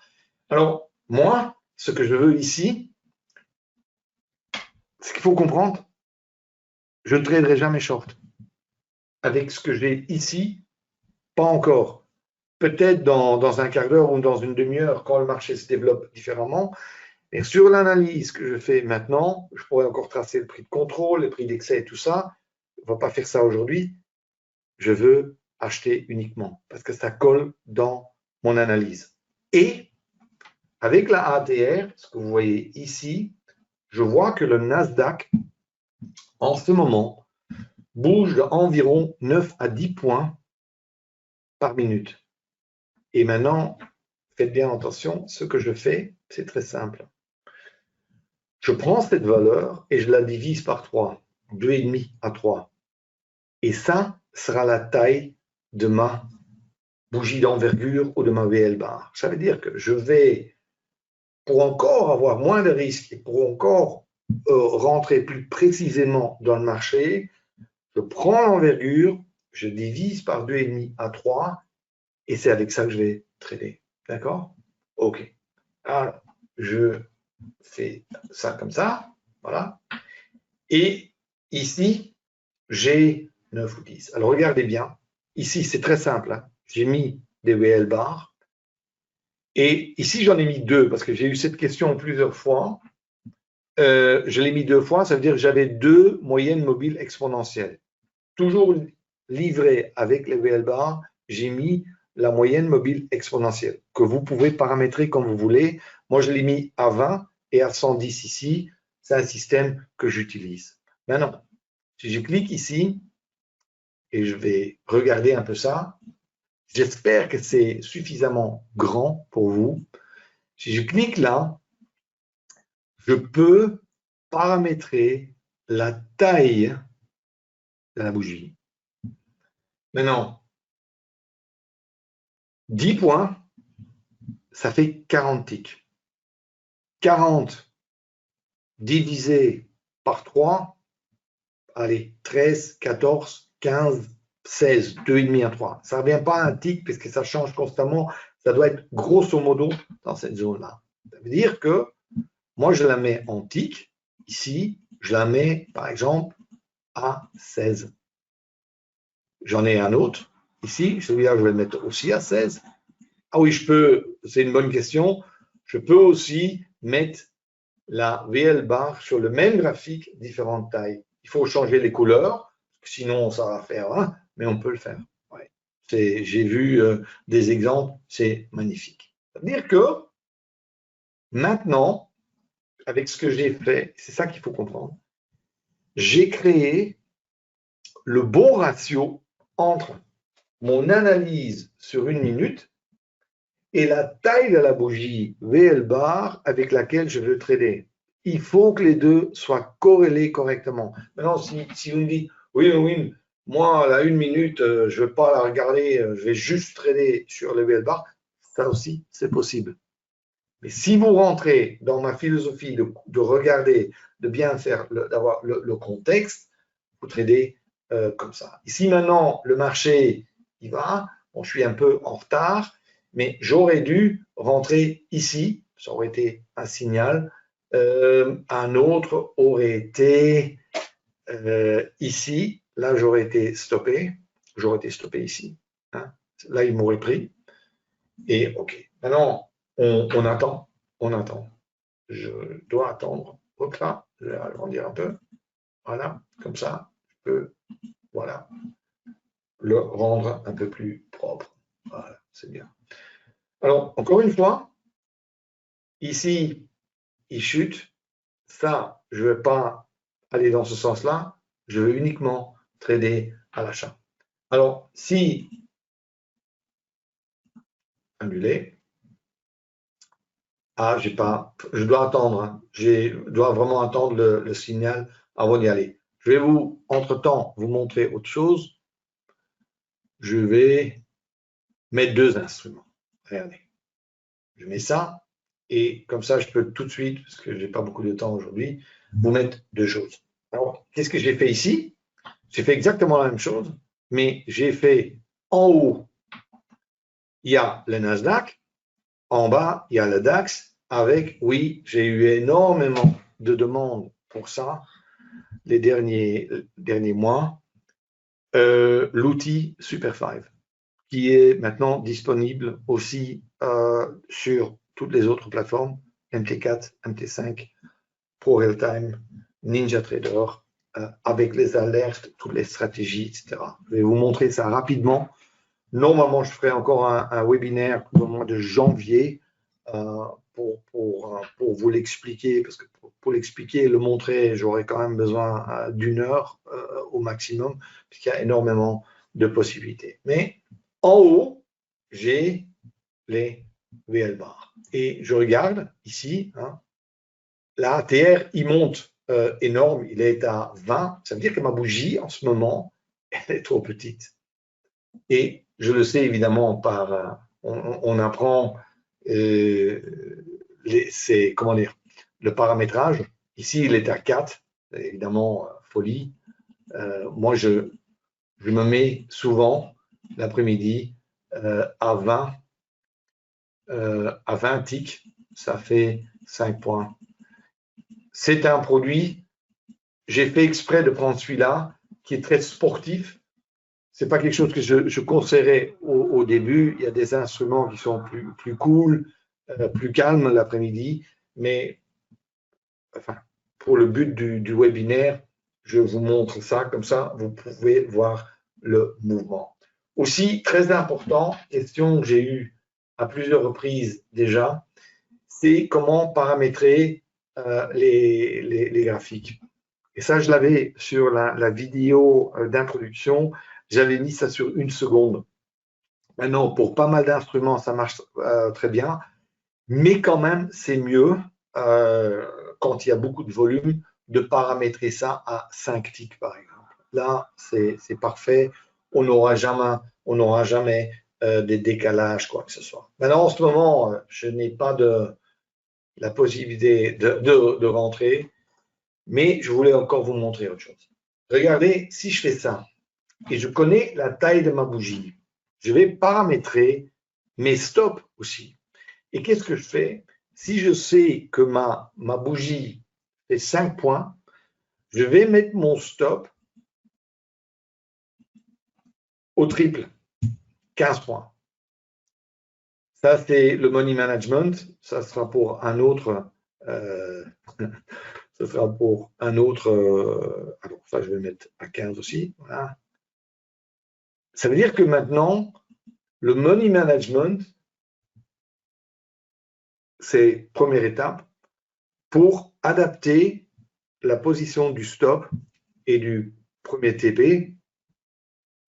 Alors, moi, ce que je veux ici, ce qu'il faut comprendre, je ne traderai jamais short. Avec ce que j'ai ici, pas encore. Peut-être dans un quart d'heure ou dans une demi-heure, quand le marché se développe différemment. Et sur l'analyse que je fais maintenant, je pourrais encore tracer le prix de contrôle, le prix d'excès et tout ça. On ne va pas faire ça aujourd'hui. Je veux acheter uniquement parce que ça colle dans mon analyse. Et avec la ATR, ce que vous voyez ici, je vois que le Nasdaq, en ce moment, bouge d'environ 9 à 10 points par minute. Et maintenant, faites bien attention, ce que je fais, c'est très simple. Je prends cette valeur et je la divise par 3, 2,5 à 3. Et ça sera la taille de ma bougie d'envergure ou de ma VL bar. Ça veut dire que je vais, pour encore avoir moins de risques et pour encore rentrer plus précisément dans le marché, je prends l'envergure, je divise par 2,5 à 3 et c'est avec ça que je vais trader. D'accord? OK. Alors, je fais ça comme ça. Voilà. Et ici, j'ai 9 ou 10. Alors, regardez bien. Ici, c'est très simple. Hein. J'ai mis des VL bars. Et ici, j'en ai mis 2 parce que j'ai eu cette question plusieurs fois. Je l'ai mis 2 fois. Ça veut dire que j'avais 2 moyennes mobiles exponentielles. Toujours livré avec les VL bars, j'ai mis la moyenne mobile exponentielle que vous pouvez paramétrer comme vous voulez. Moi, je l'ai mis à 20 et à 110 ici. C'est un système que j'utilise. Maintenant, si je clique ici et je vais regarder un peu ça, j'espère que c'est suffisamment grand pour vous. Si je clique là, je peux paramétrer la taille de la bougie. Maintenant, 10 points, ça fait 40 ticks. 40 divisé par 3, allez, 13, 14, 15, 16, 2,5 à 3. Ça ne revient pas à un tick parce que ça change constamment. Ça doit être grosso modo dans cette zone-là. Ça veut dire que moi, je la mets en tick. Ici, je la mets, par exemple, à 16. J'en ai un autre. Ici, celui-là, je vais le mettre aussi à 16. Ah oui, je peux, c'est une bonne question. Je peux aussi mettre la VL bar sur le même graphique, différentes tailles. Il faut changer les couleurs, sinon ça va faire, hein, mais on peut le faire. Ouais. J'ai vu des exemples, c'est magnifique. C'est-à-dire que maintenant, avec ce que j'ai fait, c'est ça qu'il faut comprendre, j'ai créé le bon ratio entre mon analyse sur 1 minute et la taille de la bougie VL bar avec laquelle je veux trader. Il faut que les deux soient corrélés correctement. Maintenant, si vous me dites, oui, moi, la 1 minute, je ne veux pas la regarder, je vais juste trader sur le VL bar, ça aussi, c'est possible. Mais si vous rentrez dans ma philosophie de regarder, de bien faire, d'avoir le contexte, vous tradez comme ça. Ici, maintenant, le marché, il va. Bon, je suis un peu en retard, mais j'aurais dû rentrer ici. Ça aurait été un signal. Un autre aurait été ici. Là, j'aurais été stoppé. J'aurais été stoppé ici. Hein. Là, il m'aurait pris. Et OK. Maintenant, on attend. On attend. Je dois attendre. Hop là, je vais agrandir un peu. Voilà, comme ça, je peux, voilà, le rendre un peu plus propre. Voilà, c'est bien. Alors, encore une fois, ici, il chute. Ça, je ne vais pas aller dans ce sens-là. Je veux uniquement trader à l'achat. Alors, si annulé, je dois attendre. Hein. Je dois vraiment attendre le signal avant d'y aller. Je vais entre-temps, vous montrer autre chose. Je vais mettre 2 instruments. Regardez. Je mets ça et comme ça, je peux tout de suite, parce que je n'ai pas beaucoup de temps aujourd'hui, vous mettre 2 choses. Alors, qu'est-ce que j'ai fait ici? J'ai fait exactement la même chose, mais j'ai fait en haut, il y a le Nasdaq, en bas, il y a le DAX, avec, oui, j'ai eu énormément de demandes pour ça les derniers mois, l'outil Super 5, qui est maintenant disponible aussi sur toutes les autres plateformes, MT4, MT5, Pro Realtime, NinjaTrader, avec les alertes, toutes les stratégies, etc. Je vais vous montrer ça rapidement. Normalement, je ferai encore un webinaire au mois de janvier pour vous l'expliquer, parce que pour l'expliquer et le montrer, j'aurai quand même besoin d'1 heure au maximum, puisqu'il y a énormément de possibilités. Mais en haut, j'ai les VL bars. Et je regarde ici, hein, la ATR, il monte énorme, il est à 20. Ça veut dire que ma bougie, en ce moment, elle est trop petite. Et je le sais évidemment par, on apprend comment dire, le paramétrage. Ici, il est à 4, évidemment, folie. Moi, je me mets souvent l'après-midi à 20 ticks, ça fait 5 points. C'est un produit, j'ai fait exprès de prendre celui-là, qui est très sportif. C'est pas quelque chose que je conseillerais au début. Il y a des instruments qui sont plus cool, plus calmes l'après-midi, mais enfin, pour le but du webinaire, je vous montre ça, comme ça, vous pouvez voir le mouvement. Aussi, très important, question que j'ai eue à plusieurs reprises déjà, c'est comment paramétrer les graphiques. Et ça, je l'avais sur la vidéo d'introduction, j'avais mis ça sur 1 seconde. Maintenant, pour pas mal d'instruments, ça marche très bien, mais quand même, c'est mieux quand il y a beaucoup de volume de paramétrer ça à 5 ticks, par exemple. Là, c'est parfait. On n'aura jamais des décalages, quoi que ce soit. Maintenant, en ce moment, je n'ai pas la possibilité de rentrer, mais je voulais encore vous montrer autre chose. Regardez, si je fais ça, et je connais la taille de ma bougie, je vais paramétrer mes stops aussi. Et qu'est-ce que je fais? Si je sais que ma bougie fait 5 points, je vais mettre mon stop au triple, 15 points. Ça, c'est le money management. Ça sera pour un autre. Ça sera pour un autre. Alors, ça, je vais mettre à 15 aussi. Voilà. Ça veut dire que maintenant, Le money management, c'est première étape pour adapter la position du stop et du premier TP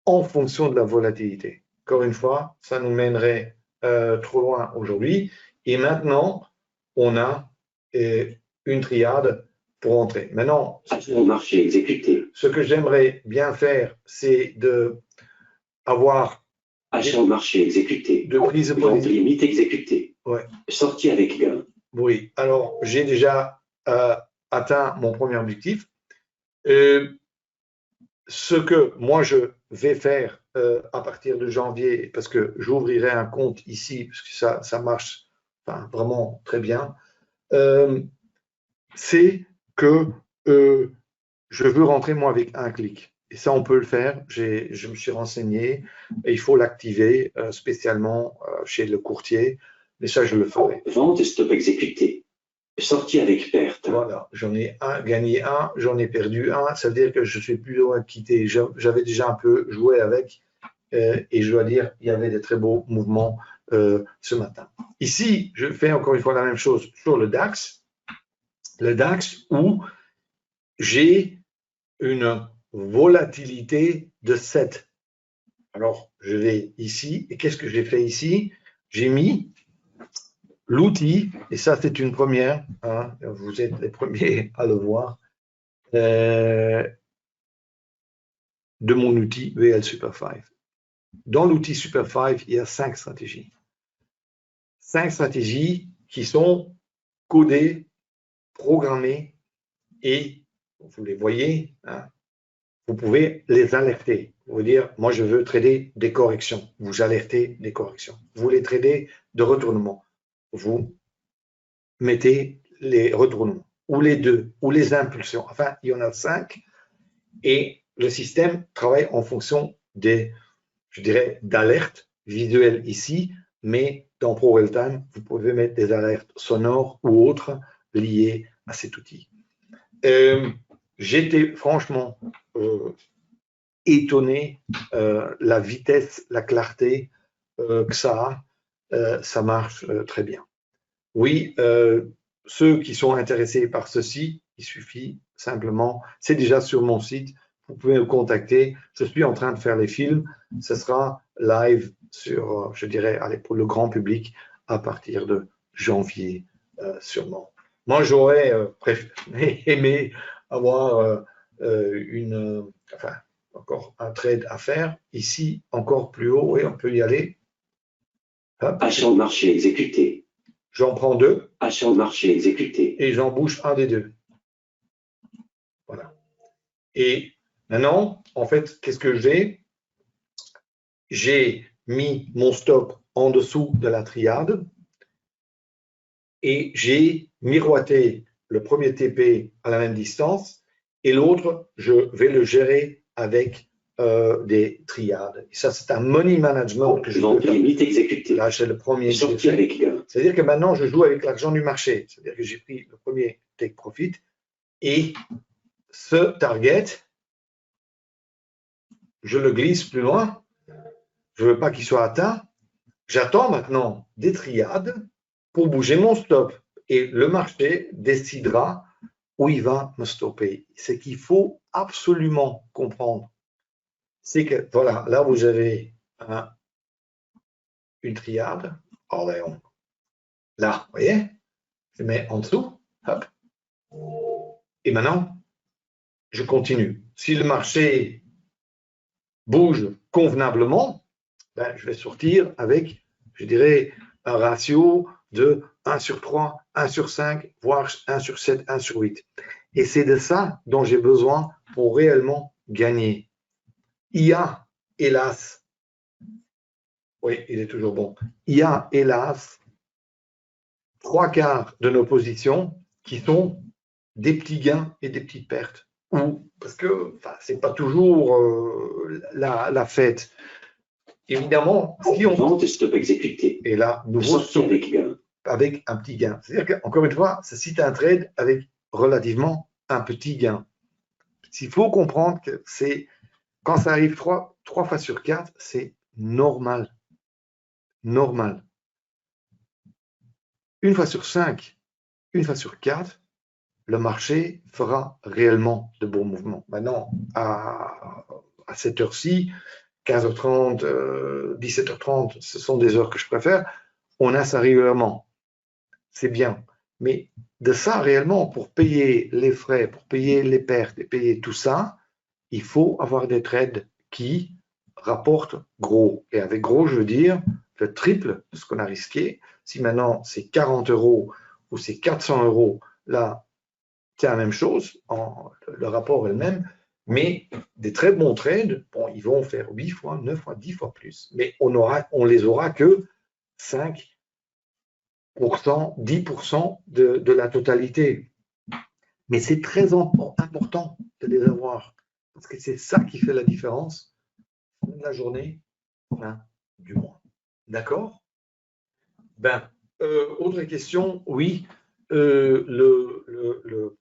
en fonction de la volatilité. Encore une fois, ça nous mènerait trop loin aujourd'hui. Et maintenant, on a une triade pour entrer. Maintenant, marché exécuté. Ce que j'aimerais bien faire, c'est avoir achat au marché exécuté. De prise de Vente position. limite exécutée. Ouais. Sortie avec gain. Oui, alors j'ai déjà atteint mon premier objectif. Ce que moi je vais faire à partir de janvier, parce que j'ouvrirai un compte ici, parce que ça marche vraiment très bien, c'est que je veux rentrer moi avec un clic. Et ça, on peut le faire. Je me suis renseigné et il faut l'activer spécialement chez le courtier. Mais ça, je le ferai. Vente et stop exécuté. Sortie avec perte. Voilà, j'en ai gagné un, j'en ai perdu un. Ça veut dire que je suis plus loin quitté. J'avais déjà un peu joué avec et je dois dire, il y avait des très beaux mouvements ce matin. Ici, je fais encore une fois la même chose sur le DAX. Le DAX où j'ai une volatilité de 7. Alors, je vais ici, et qu'est-ce que j'ai fait ici? J'ai mis l'outil, et ça c'est une première, hein, vous êtes les premiers à le voir, de mon outil VL Super 5. Dans l'outil Super 5, il y a 5 stratégies. 5 stratégies qui sont codées, programmées, et vous les voyez, hein, vous pouvez les alerter. Vous pouvez dire, moi je veux trader des corrections. Vous alertez des corrections. Vous voulez trader de retournement. Vous mettez les retournements, ou les deux, ou les impulsions. Enfin, il y en a 5. Et le système travaille en fonction des, je dirais, d'alertes visuelles ici, mais dans Pro Real Time, vous pouvez mettre des alertes sonores ou autres liées à cet outil. J'étais franchement étonné la vitesse, la clarté que ça a. Ça marche très bien. Oui, ceux qui sont intéressés par ceci, il suffit simplement, c'est déjà sur mon site, vous pouvez me contacter. Je suis en train de faire les films. Ce sera live sur, je dirais, allez, pour le grand public à partir de janvier sûrement. Moi, j'aurais aimé avoir enfin, encore un trade à faire. Ici, encore plus haut, oui, on peut y aller. Hop. Achat au marché exécuté. J'en prends 2. Achat au marché exécuté. Et j'en bouge un des 2. Voilà. Et maintenant, en fait, qu'est-ce que j'ai? J'ai mis mon stop en dessous de la triade et j'ai miroité le premier TP à la même distance et l'autre, je vais le gérer avec des triades. Et ça, c'est un money management que je peux faire. Limite exécutée. Là, c'est le premier. C'est-à-dire que maintenant, je joue avec l'argent du marché. C'est-à-dire que j'ai pris le premier take profit et ce target, je le glisse plus loin. Je ne veux pas qu'il soit atteint. J'attends maintenant des triades pour bouger mon stop. Et le marché décidera où il va me stopper. Ce qu'il faut absolument comprendre, c'est que, voilà, là vous avez une triade. Là, vous voyez, je mets en dessous. Hop. Et maintenant, je continue. Si le marché bouge convenablement, ben, je vais sortir avec, je dirais, un ratio de 1 sur 3, 1 sur 5, voire 1 sur 7, 1 sur 8. Et c'est de ça dont j'ai besoin pour réellement gagner. Il y a, hélas, oui, il est toujours bon, il y a, hélas, 3/4 de nos positions qui sont des petits gains et des petites pertes. Parce que ce n'est pas toujours la fête. Évidemment, si on vente et stop exécuté. Et là, nouveau stop avec un petit gain. C'est-à-dire qu'encore une fois, ceci est un trade avec relativement un petit gain. Il faut comprendre que c'est quand ça arrive 3 fois sur 4, c'est normal. normal. Une fois sur 5, une fois sur 4, le marché fera réellement de bons mouvements. Maintenant, à cette heure-ci, 15h30, 17h30, ce sont des heures que je préfère. On a ça régulièrement. C'est bien. Mais de ça, réellement, pour payer les frais, pour payer les pertes et payer tout ça, il faut avoir des trades qui rapportent gros. Et avec gros, je veux dire le triple de ce qu'on a risqué. Si maintenant c'est 40 € ou c'est 400 €, là, c'est la même chose, le rapport est le même, mais des très bons trades, bon, ils vont faire 8 fois, 9 fois, 10 fois plus, mais on les aura que 5%, 10% de la totalité. Mais c'est très important de les avoir, parce que c'est ça qui fait la différence de la journée, fin du mois. D'accord? Ben, autre question, oui, le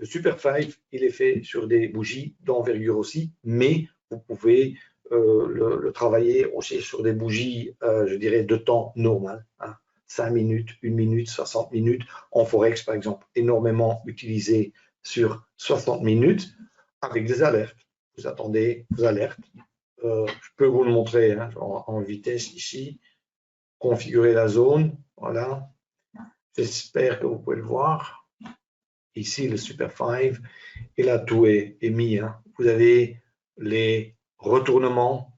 Super 5, il est fait sur des bougies d'envergure aussi, mais vous pouvez le travailler aussi sur des bougies, je dirais, de temps normal. 5 minutes, 1 minute, 60 minutes. En Forex, par exemple, énormément utilisé sur 60 minutes avec des alertes. Vous attendez vos alertes. Je peux vous le montrer hein, en vitesse ici. Configurer la zone. Voilà. J'espère que vous pouvez le voir. Ici, le Super 5. Et là, tout est mis. Hein. Vous avez les retournements,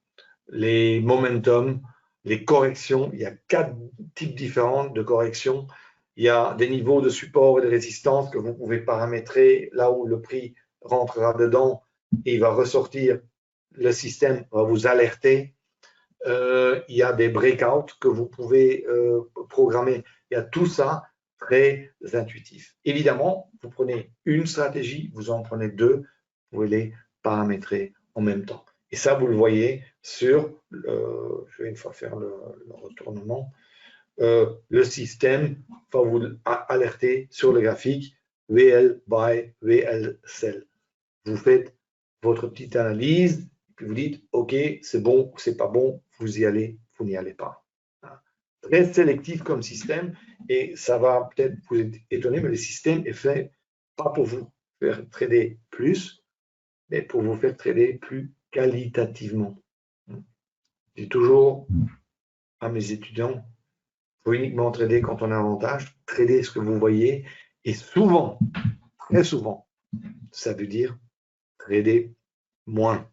les momentum, les corrections. Il y a 4 types différents de corrections. Il y a des niveaux de support et de résistance que vous pouvez paramétrer là où le prix rentrera dedans et il va ressortir. Le système va vous alerter. Il y a des breakouts que vous pouvez programmer. Il y a tout ça très intuitif. Évidemment, vous prenez une stratégie, vous en prenez 2, vous pouvez les paramétrer en même temps. Et ça, vous le voyez sur, je vais une fois faire le retournement, le système va vous alerter sur le graphique VL buy, VL sell. Vous faites votre petite analyse, puis vous dites, OK, c'est bon ou c'est pas bon, vous y allez, vous n'y allez pas. Très sélectif comme système, et ça va peut-être vous étonner, mais le système est fait pas pour vous faire trader plus, mais pour vous faire trader plus qualitativement. Je dis toujours à mes étudiants, il faut uniquement trader quand on a un avantage, trader ce que vous voyez, et souvent, très souvent, ça veut dire trader moins.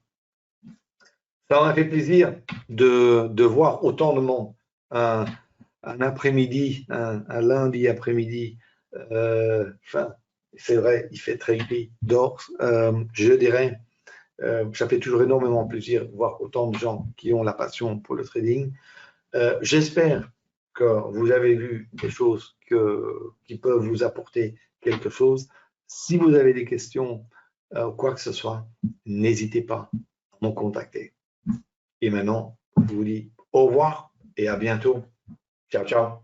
Ça m'a fait plaisir de voir autant de monde un après-midi, un lundi après-midi. Enfin, c'est vrai, il fait très gris dehors. Je dirais, ça fait toujours énormément plaisir de voir autant de gens qui ont la passion pour le trading. J'espère que vous avez vu des choses qui peuvent vous apporter quelque chose. Si vous avez des questions, quoi que ce soit, n'hésitez pas à me contacter. Et maintenant, je vous dis au revoir et à bientôt. Ciao, ciao.